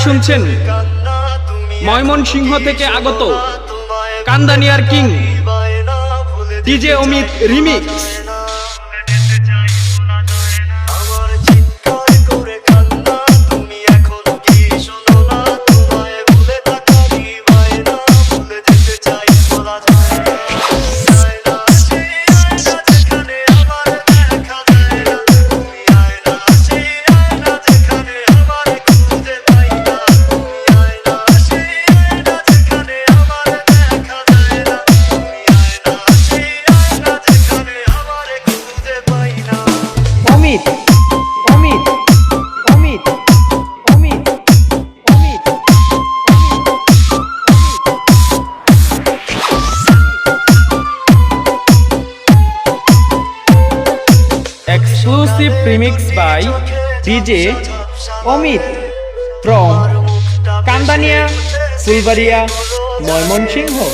শুনছেন ময়মনসিংহ থেকে আগত কান্দানিয়ার king DJ Amit remix. Amit Amit Amit Amit Amit exclusive remix by DJ Omit from Kandania, Fulbaria, Moymonsinho।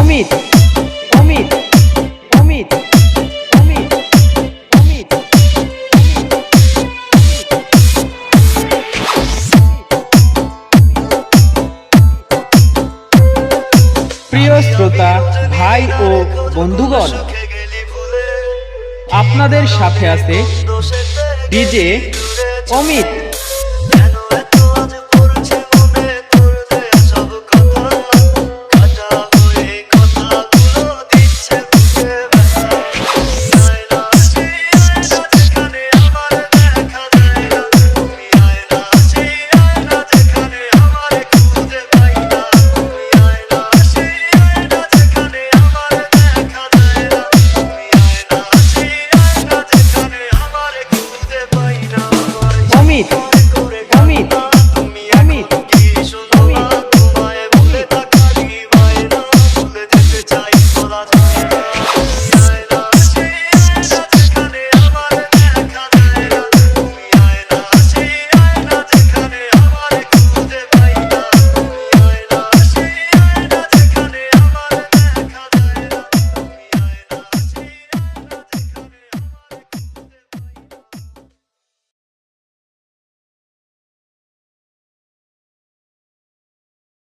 Amit Amit Amit Amit Amit প্রিয় শ্রোতা ভাই ও বন্ধুগণ, আপনাদের সাথে আছে ডিজে অমিত।